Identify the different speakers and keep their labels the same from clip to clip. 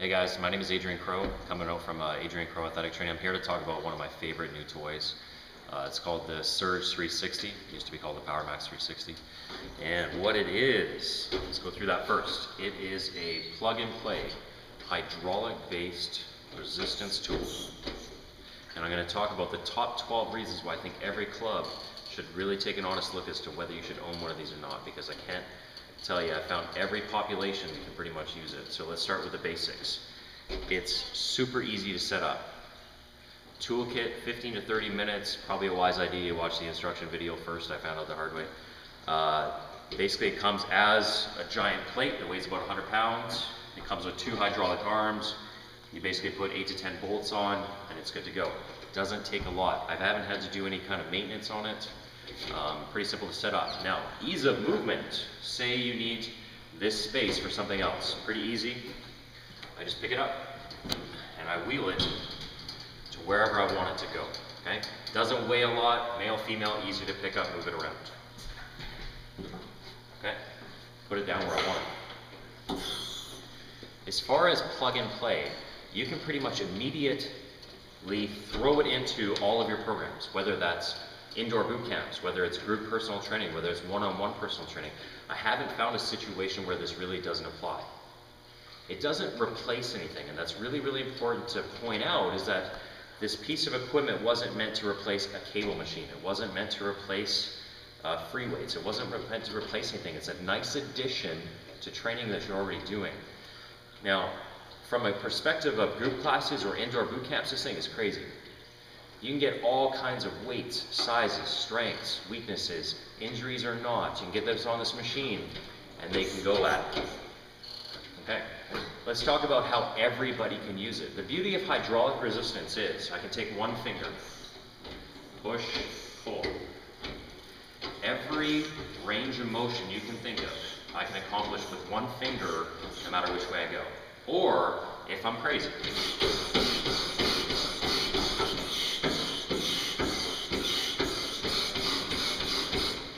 Speaker 1: Hey guys, my name is Adrian Crowe, coming out from Adrian Crowe Athletic Training. I'm here to talk about one of my favorite new toys. It's called the Surge 360. It used to be called the Power Max 360. And what it is, let's go through that first. It is a plug-and-play, hydraulic-based resistance tool. And I'm going to talk about the top 12 reasons why I think every club should really take an honest look as to whether you should own one of these or not, because I can't tell you, I found every population can pretty much use it. So let's start with the basics. It's super easy to set up. Toolkit, 15 to 30 minutes, probably a wise idea. You watch the instruction video first, I found out the hard way. Basically it comes as a giant plate that weighs about 100 pounds. It comes with 2 hydraulic arms. You basically put 8 to 10 bolts on and it's good to go. It doesn't take a lot. I haven't had to do any kind of maintenance on it. Pretty simple to set up. Now, ease of movement. Say you need this space for something else. Pretty easy. I just pick it up and I wheel it to wherever I want it to go. Okay? Doesn't weigh a lot. Male, female, easy to pick up, move it around. Okay? Put it down where I want it. As far as plug and play, you can pretty much immediately throw it into all of your programs, whether that's indoor boot camps, whether it's group personal training, whether it's one-on-one personal training. I haven't found a situation where this really doesn't apply. It doesn't replace anything, and that's really, really important to point out, is that this piece of equipment wasn't meant to replace a cable machine. It wasn't meant to replace free weights. It wasn't meant to replace anything. It's a nice addition to training that you're already doing. Now, from a perspective of group classes or indoor boot camps, this thing is crazy. You can get all kinds of weights, sizes, strengths, weaknesses, injuries or not. You can get this on this machine and they can go at it. Okay, let's talk about how everybody can use it. The beauty of hydraulic resistance is I can take one finger, push, pull. Every range of motion you can think of, I can accomplish with one finger no matter which way I go. Or, if I'm crazy,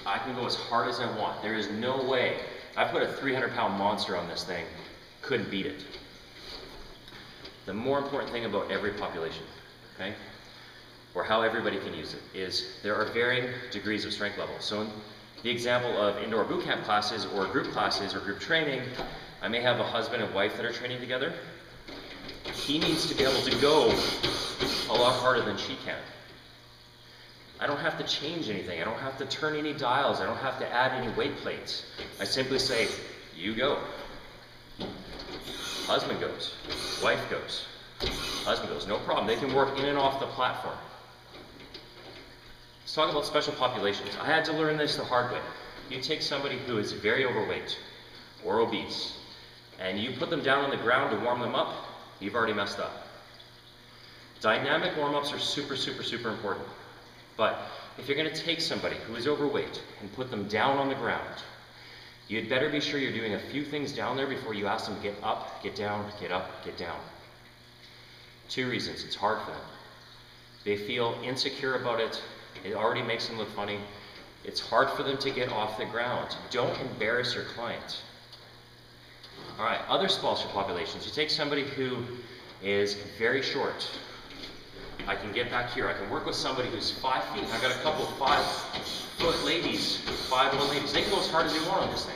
Speaker 1: I can go as hard as I want. There is no way. I put a 300-pound monster on this thing, couldn't beat it. The more important thing about every population, okay, or how everybody can use it, is there are varying degrees of strength level. So in the example of indoor boot camp classes or group training, I may have a husband and wife that are training together. He needs to be able to go a lot harder than she can. I don't have to change anything. I don't have to turn any dials. I don't have to add any weight plates. I simply say, you go. Husband goes. Wife goes. Husband goes. No problem. They can work in and off the platform. Let's talk about special populations. I had to learn this the hard way. You take somebody who is very overweight or obese, and you put them down on the ground to warm them up, you've already messed up. Dynamic warm-ups are super, super, super important. But if you're going to take somebody who is overweight and put them down on the ground, you'd better be sure you're doing a few things down there before you ask them to get up, get down, get up, get down. 2 reasons. It's hard for them. They feel insecure about it. It already makes them look funny. It's hard for them to get off the ground. Don't embarrass your client. All right, other special populations. You take somebody who is very short. I can get back here. I can work with somebody who's 5 feet. I've got a couple 5-foot ladies, 5'1" ladies. They can go as hard as they want on this thing.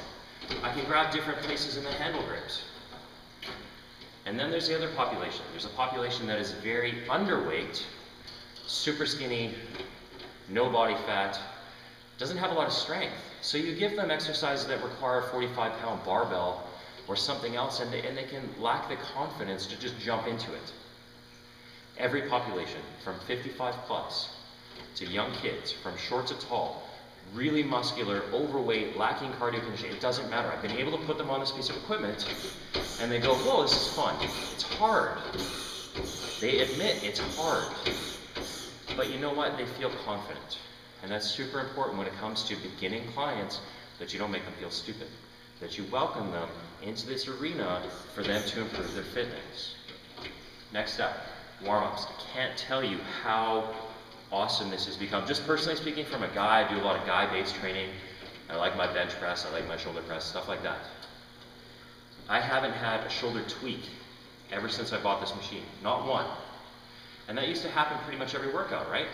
Speaker 1: I can grab different places in the handle grips. And then there's the other population. There's a population that is very underweight, super skinny, no body fat, doesn't have a lot of strength. So you give them exercises that require a 45-pound barbell or something else, and they can lack the confidence to just jump into it. Every population, from 55 plus to young kids, from short to tall, really muscular, overweight, lacking cardio conditioning, it doesn't matter. I've been able to put them on this piece of equipment and they go, whoa, this is fun. It's hard. They admit it's hard. But you know what? They feel confident. And that's super important when it comes to beginning clients, that you don't make them feel stupid, that you welcome them into this arena for them to improve their fitness. Next up. Warm-ups. I can't tell you how awesome this has become. Just personally speaking, from a guy, I do a lot of guy-based training. I like my bench press, I like my shoulder press, stuff like that. I haven't had a shoulder tweak ever since I bought this machine. Not one. And that used to happen pretty much every workout, right?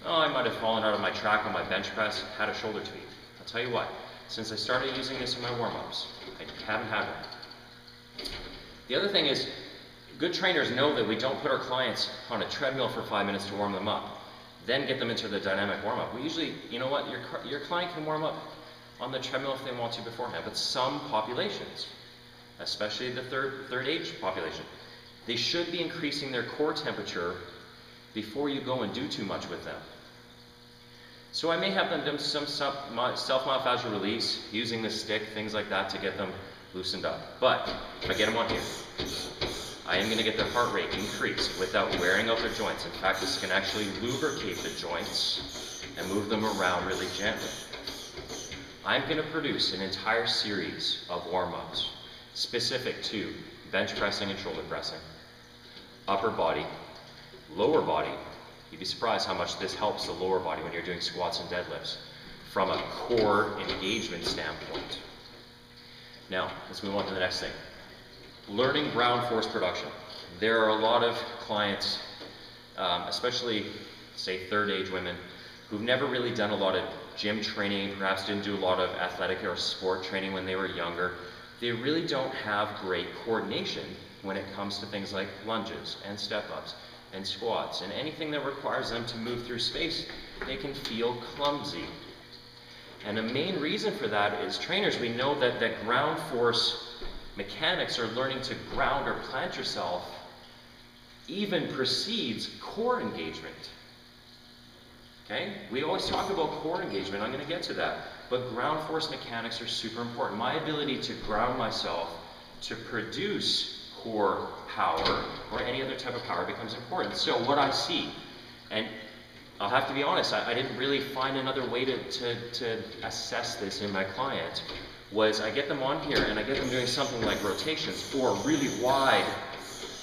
Speaker 1: Oh, I might have fallen out of my track on my bench press, had a shoulder tweak. I'll tell you what, since I started using this in my warm-ups, I haven't had one. The other thing is, good trainers know that we don't put our clients on a treadmill for 5 minutes to warm them up, then get them into the dynamic warm-up. We usually, you know what, your client can warm up on the treadmill if they want to beforehand, but some populations, especially the third age population, they should be increasing their core temperature before you go and do too much with them. So I may have them do some self-myofascial release, using the stick, things like that to get them loosened up. But if I get them on here, I am going to get their heart rate increased without wearing out their joints. In fact, this can actually lubricate the joints and move them around really gently. I'm going to produce an entire series of warm-ups specific to bench pressing and shoulder pressing, upper body, lower body. You'd be surprised how much this helps the lower body when you're doing squats and deadlifts from a core engagement standpoint. Now, let's move on to the next thing. Learning ground force production. There are a lot of clients, especially, say, third age women, who've never really done a lot of gym training, perhaps didn't do a lot of athletic or sport training when they were younger. They really don't have great coordination when it comes to things like lunges and step-ups and squats, and anything that requires them to move through space, they can feel clumsy. And the main reason for that is trainers, we know that ground force mechanics, or learning to ground or plant yourself, even precedes core engagement. Okay? We always talk about core engagement, I'm going to get to that, but ground force mechanics are super important. My ability to ground myself to produce core power or any other type of power becomes important. So what I see, and I'll have to be honest, I didn't really find another way to assess this in my client, was I get them on here and I get them doing something like rotations or really wide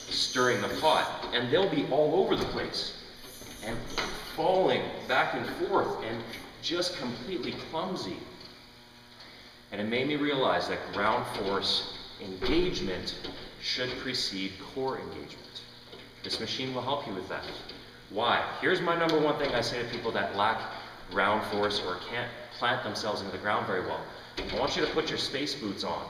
Speaker 1: stirring the pot, and they'll be all over the place and falling back and forth and just completely clumsy. And it made me realize that ground force engagement should precede core engagement. This machine will help you with that. Why? Here's my number one thing I say to people that lack ground force or can't plant themselves into the ground very well. I want you to put your space boots on.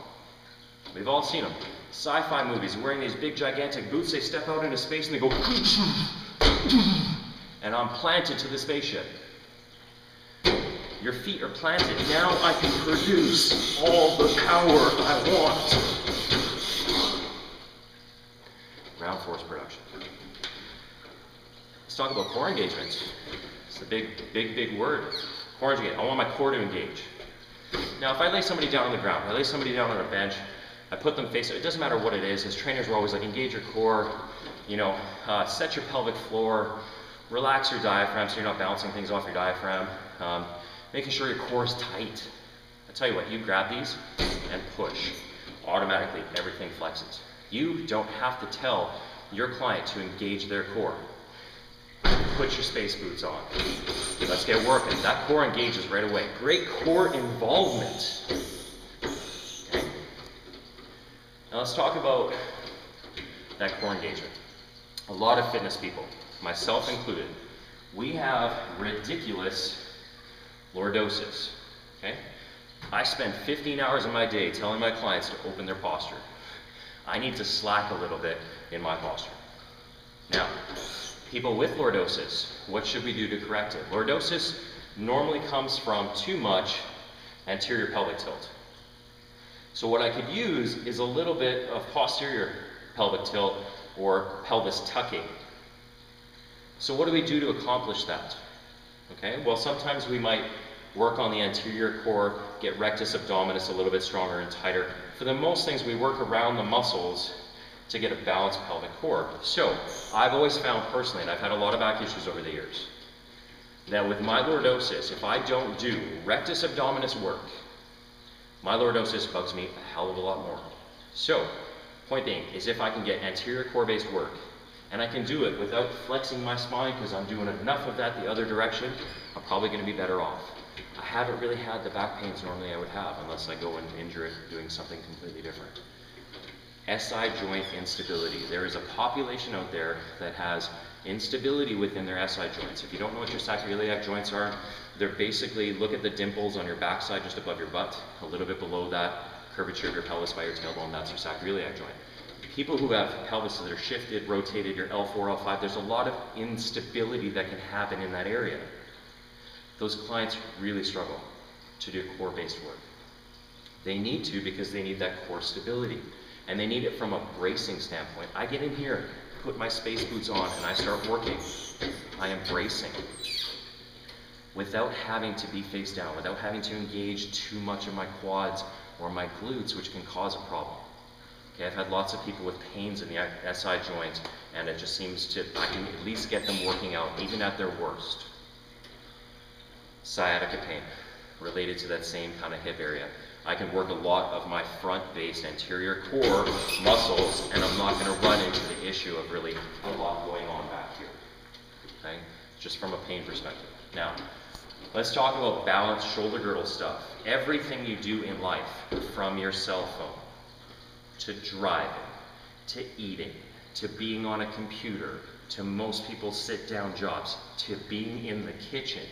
Speaker 1: We've all seen them. Sci-fi movies, wearing these big gigantic boots, they step out into space and they go and I'm planted to the spaceship. Your feet are planted. Now I can produce all the power I want. Ground force production. Let's talk about core engagement. It's a big word. Core engagement. I want my core to engage. Now, if I lay somebody down on the ground, I lay somebody down on a bench, I put them face, it doesn't matter what it is. As trainers, we're always like, engage your core, you know, set your pelvic floor, relax your diaphragm so you're not bouncing things off your diaphragm, making sure your core is tight. I tell you what, you grab these and push. Automatically, everything flexes. You don't have to tell your client to engage their core. Put your space boots on. Let's get working. That core engages right away. Great core involvement. Okay. Now let's talk about that core engagement. A lot of fitness people, myself included, we have ridiculous lordosis. Okay? I spend 15 hours of my day telling my clients to open their posture. I need to slack a little bit in my posture. Now, people with lordosis, what should we do to correct it? Lordosis normally comes from too much anterior pelvic tilt. So what I could use is a little bit of posterior pelvic tilt or pelvis tucking. So what do we do to accomplish that? Okay, well, sometimes we might work on the anterior core, get rectus abdominis a little bit stronger and tighter. For the most things, we work around the muscles to get a balanced pelvic core. So I've always found personally, and I've had a lot of back issues over the years, that with my lordosis, if I don't do rectus abdominis work, my lordosis bugs me a hell of a lot more. So, point being, is if I can get anterior core-based work, and I can do it without flexing my spine because I'm doing enough of that the other direction, I'm probably going to be better off. I haven't really had the back pains normally I would have unless I go and injure it doing something completely different. SI joint instability. There is a population out there that has instability within their SI joints. If you don't know what your sacroiliac joints are, they're basically, look at the dimples on your backside just above your butt, a little bit below that, curvature of your pelvis by your tailbone, that's your sacroiliac joint. People who have pelvises that are shifted, rotated, your L4, L5, there's a lot of instability that can happen in that area. Those clients really struggle to do core-based work. They need to because they need that core stability. And they need it from a bracing standpoint. I get in here, put my space boots on, and I start working. I am bracing without having to be face down, without having to engage too much of my quads or my glutes, which can cause a problem. Okay, I've had lots of people with pains in the SI joint, and it just seems to, I can at least get them working out, even at their worst. Sciatica pain, related to that same kind of hip area. I can work a lot of my front-based anterior core muscles, and I'm not going to run into the issue of really a lot going on back here. Okay, just from a pain perspective. Now, let's talk about balanced shoulder girdle stuff. Everything you do in life, from your cell phone, to driving, to eating, to being on a computer, to most people's sit-down jobs, to being in the kitchen,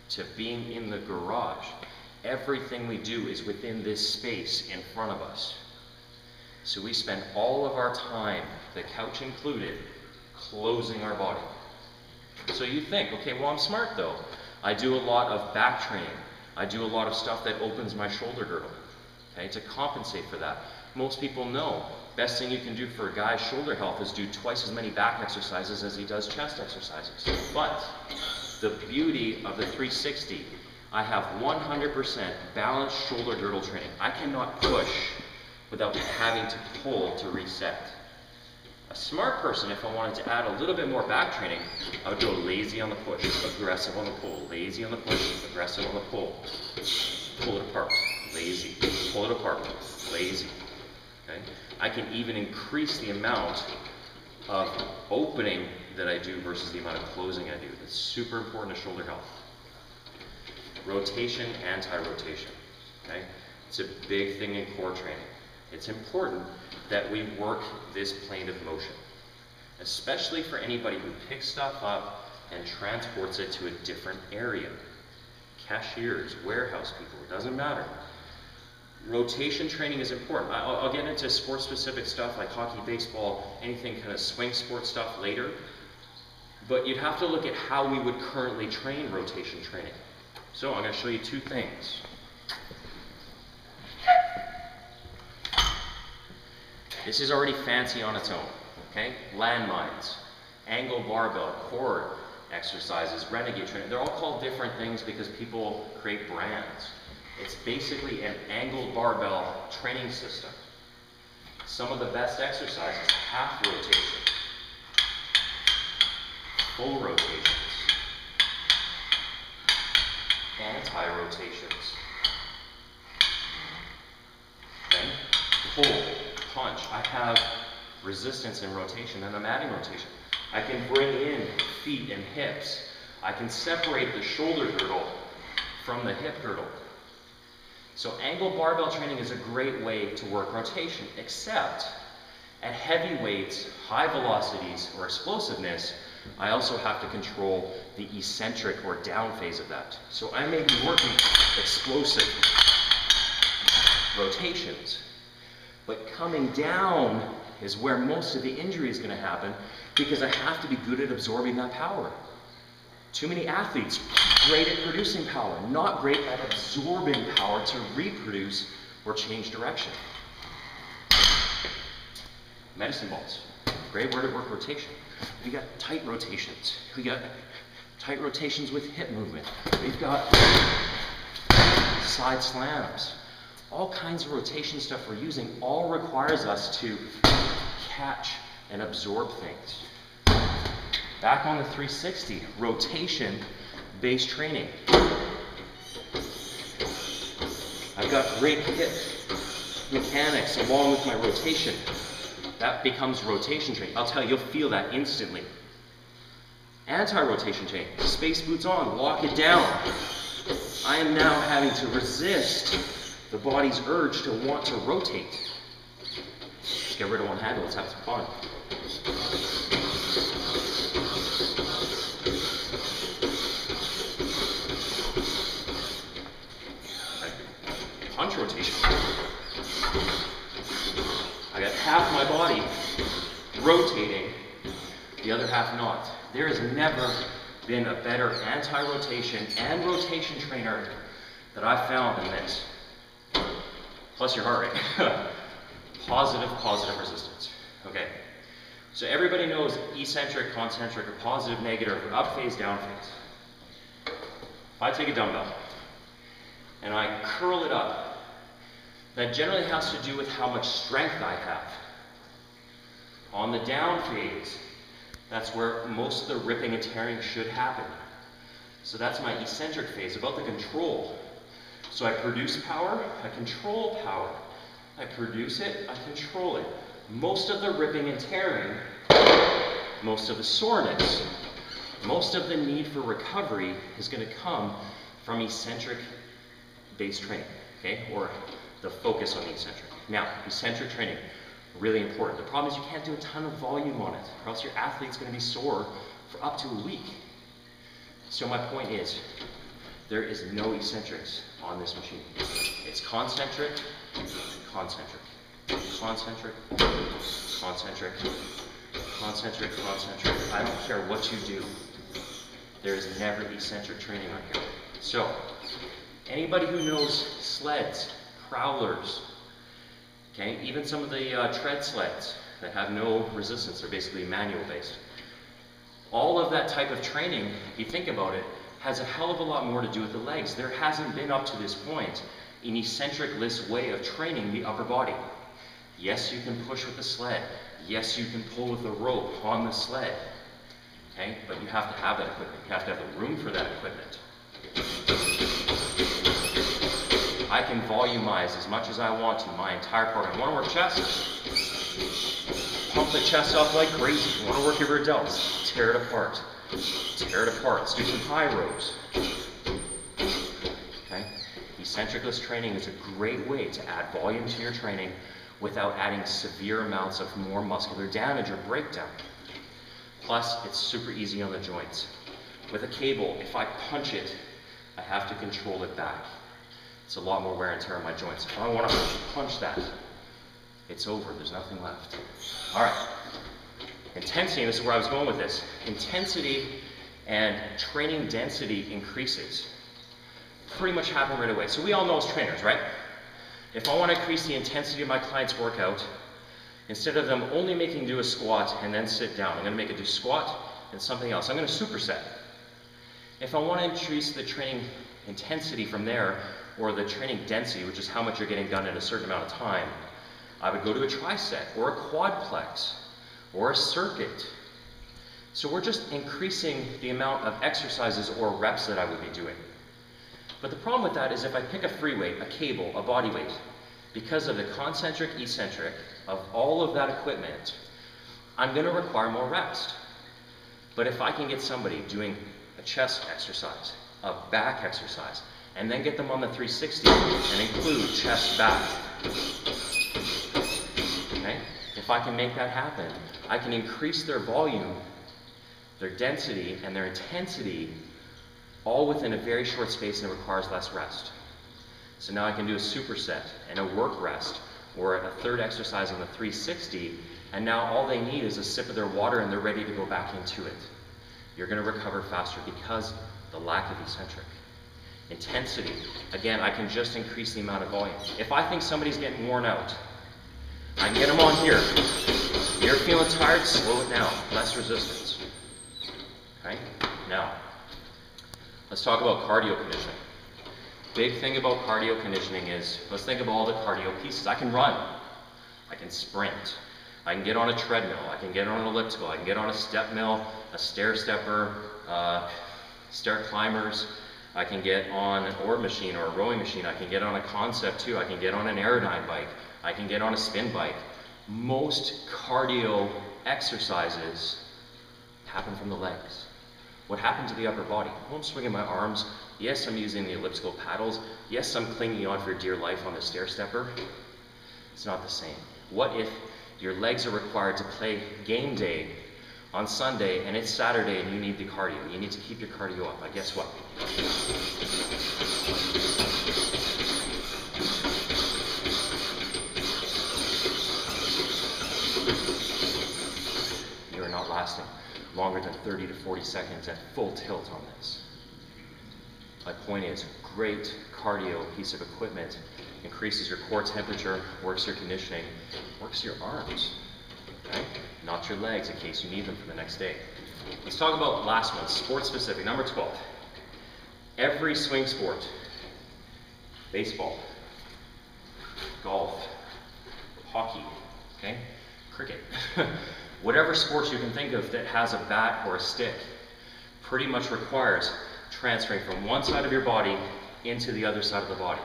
Speaker 1: to being in the garage, everything we do is within this space in front of us. So we spend all of our time, the couch included, closing our body. So you think, okay, well, I'm smart though. I do a lot of back training. I do a lot of stuff that opens my shoulder girdle, okay, to compensate for that. Most people know, best thing you can do for a guy's shoulder health is do twice as many back exercises as he does chest exercises. But the beauty of the 360, I have 100% balanced shoulder girdle training. I cannot push without having to pull to reset. A smart person, if I wanted to add a little bit more back training, I would go lazy on the push, aggressive on the pull, lazy on the push, aggressive on the pull. Pull it apart, lazy, pull it apart, lazy. Okay? I can even increase the amount of opening that I do versus the amount of closing I do. It's super important to shoulder health. Rotation, anti-rotation. Okay? It's a big thing in core training. It's important that we work this plane of motion, especially for anybody who picks stuff up and transports it to a different area. Cashiers, warehouse people, it doesn't matter. Rotation training is important. I'll get into sport-specific stuff like hockey, baseball, anything kind of swing sport stuff later. But you'd have to look at how we would currently train rotation training. So I'm going to show you two things. This is already fancy on its own, okay? Landmines, angle barbell, core exercises, renegade training. They're all called different things because people create brands. It's basically an angled barbell training system. Some of the best exercises, half rotation, full rotations, anti-rotations, okay? Pull, punch. I have resistance in rotation and I'm adding rotation. I can bring in feet and hips. I can separate the shoulder girdle from the hip girdle. So angle barbell training is a great way to work rotation, except at heavy weights, high velocities, or explosiveness, I also have to control the eccentric or down phase of that. So I may be working explosive rotations, but coming down is where most of the injury is going to happen because I have to be good at absorbing that power. Too many athletes, great at producing power, not great at absorbing power to reproduce or change direction. Medicine balls, great word at work rotation. We got tight rotations. We got tight rotations with hip movement. We've got side slams. All kinds of rotation stuff we're using all requires us to catch and absorb things. Back on the 360, rotation-based training. I've got great hip mechanics along with my rotation. That becomes rotation training. I'll tell you, you'll feel that instantly. Anti-rotation training. Space boots on, walk it down. I am now having to resist the body's urge to want to rotate. get rid of one handle, let's have some fun. Okay. Punch rotation. I got half my body rotating, the other half not. There has never been a better anti-rotation and rotation trainer that I've found than this. Plus your heart rate. Positive resistance. Okay. So everybody knows eccentric, concentric, or positive, negative, or up phase, down phase. If I take a dumbbell and I curl it up, that generally has to do with how much strength I have. On the down phase, that's where most of the ripping and tearing should happen. So that's my eccentric phase, about the control. So I produce power, I control power. I produce it, I control it. Most of the ripping and tearing, most of the soreness, most of the need for recovery is going to come from eccentric-based training, okay? Or the focus on the eccentric. Now, eccentric training, really important. The problem is you can't do a ton of volume on it, or else your athlete's going to be sore for up to a week. So my point is, there is no eccentrics on this machine. It's concentric, concentric, concentric, concentric, concentric, concentric. I don't care what you do. There is never eccentric training on here. So, anybody who knows sleds, crawlers, okay, even some of the tread sleds that have no resistance, they're basically manual based. All of that type of training, if you think about it, has a hell of a lot more to do with the legs. There hasn't been up to this point an eccentric-less way of training the upper body. Yes, you can push with the sled. Yes, you can pull with the rope on the sled. Okay, but you have to have that equipment. You have to have the room for that equipment. I can volumize as much as I want to my entire program. Want to work chest? Pump the chest up like crazy. You want to work your delts? Tear it apart. Tear it apart. Let's do some high rows. Okay? Eccentric-less training is a great way to add volume to your training without adding severe amounts of more muscular damage or breakdown. Plus, it's super easy on the joints. With a cable, if I punch it, I have to control it back. It's a lot more wear and tear on my joints. If I want to punch that, it's over. There's nothing left. All right. Intensity, and this is where I was going with this. Intensity and training density increases pretty much happen right away. So we all know as trainers, right? If I want to increase the intensity of my client's workout, instead of them only making do a squat and then sit down, I'm going to make it do squat and something else. I'm going to superset. If I want to increase the training intensity from there, or the training density, which is how much you're getting done in a certain amount of time, I would go to a tricep or a quadplex or a circuit. So we're just increasing the amount of exercises or reps that I would be doing. But the problem with that is if I pick a free weight, a cable, a body weight, because of the concentric, eccentric of all of that equipment, I'm going to require more reps. But if I can get somebody doing a chest exercise, a back exercise, and then get them on the 360 and include chest back, okay? If I can make that happen, I can increase their volume, their density, and their intensity all within a very short space, and it requires less rest. So now I can do a superset and a work rest, or a third exercise on the 360, and now all they need is a sip of their water and they're ready to go back into it. You're going to recover faster because of the lack of eccentric. Intensity, again, I can just increase the amount of volume. If I think somebody's getting worn out, I can get them on here. You're feeling tired, slow it down, less resistance. Okay, now, let's talk about cardio conditioning. Big thing about cardio conditioning is, let's think of all the cardio pieces. I can run, I can sprint, I can get on a treadmill, I can get on an elliptical, I can get on a step mill, a stair stepper, stair climbers, I can get on an oar machine or a rowing machine, I can get on a concept too, I can get on an aerodyne bike, I can get on a spin bike. Most cardio exercises happen from the legs. What happened to the upper body? Well, I'm swinging my arms. Yes, I'm using the elliptical paddles. Yes, I'm clinging on for dear life on the stair stepper. It's not the same. What if Your legs are required to play game day on Sunday, and it's Saturday, and you need the cardio. You need to keep your cardio up. But guess what? You are not lasting longer than 30 to 40 seconds at full tilt on this. My point is, great cardio piece of equipment increases your core temperature, works your conditioning, works your arms, okay? Not your legs in case you need them for the next day. Let's talk about last one, sport specific, number 12. Every swing sport, baseball, golf, hockey, okay? Cricket, whatever sports you can think of that has a bat or a stick, pretty much requires transferring from one side of your body into the other side of the body.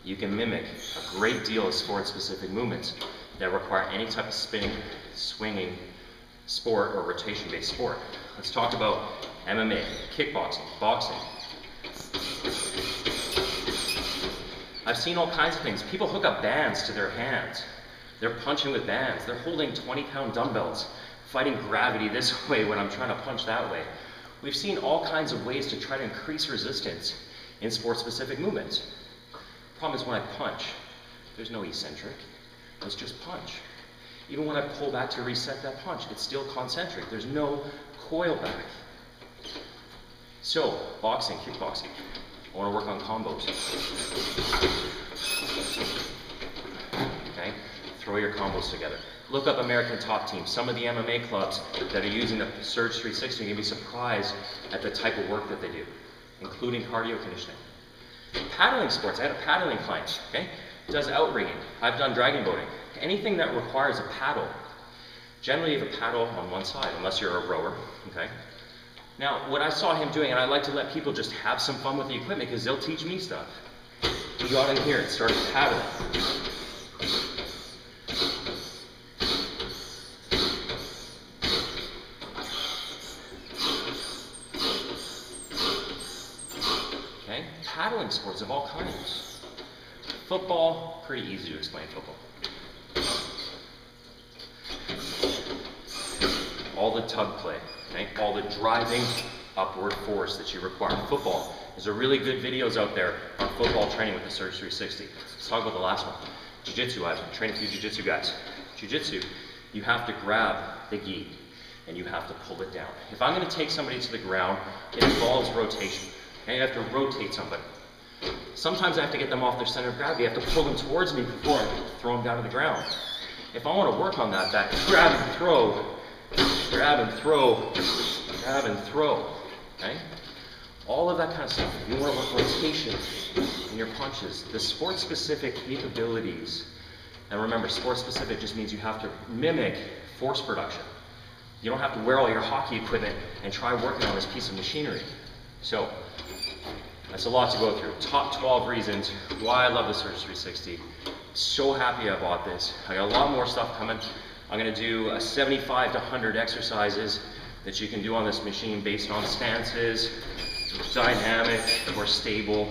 Speaker 1: You can mimic a great deal of sport-specific movements that require any type of spinning, swinging, sport, or rotation-based sport. Let's talk about MMA, kickboxing, boxing. I've seen all kinds of things. People hook up bands to their hands. They're punching with bands. They're holding 20-pound dumbbells, fighting gravity this way when I'm trying to punch that way. We've seen all kinds of ways to try to increase resistance in sport-specific movements. Problem is when I punch, there's no eccentric. It's just punch. Even when I pull back to reset that punch, it's still concentric. There's no coil back. So, boxing, kickboxing. I want to work on combos. Okay? Throw your combos together. Look up American Top Team. Some of the MMA clubs that are using the Surge 360, you're going to be surprised at the type of work that they do, including cardio conditioning. Paddling sports. I had a paddling client, okay? Does outrigging. I've done dragon boating. Anything that requires a paddle. Generally you have a paddle on one side, unless you're a rower, okay? Now, what I saw him doing, and I like to let people just have some fun with the equipment because they'll teach me stuff. He got in here and started paddling. Okay, paddling sports of all kinds. Football, pretty easy to explain football. All the tug play. Okay? All the driving upward force that you require in football. There's a really good videos out there on football training with the Surge 360. Let's talk about the last one. Jiu-jitsu. I've trained a few jiu-jitsu guys. Jiu-jitsu, you have to grab the gi and you have to pull it down. If I'm going to take somebody to the ground, it involves rotation. Okay? You have to rotate somebody. Sometimes I have to get them off their center of gravity. I have to pull them towards me before I throw them down to the ground. If I want to work on that grab and throw, grab and throw, grab and throw, okay? All of that kind of stuff. You want to work rotation in your punches. The sport-specific capabilities, and remember, sport-specific just means you have to mimic force production. You don't have to wear all your hockey equipment and try working on this piece of machinery. So, that's a lot to go through. Top 12 reasons why I love the Surge 360. So happy I bought this. I got a lot more stuff coming. I'm going to do 75 to 100 exercises that you can do on this machine based on stances, dynamic or stable.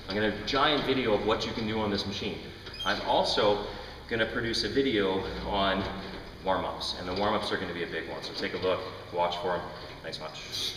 Speaker 1: I'm going to do a giant video of what you can do on this machine. I'm also going to produce a video on warm-ups, and the warm-ups are going to be a big one. So take a look, watch for them. Thanks much.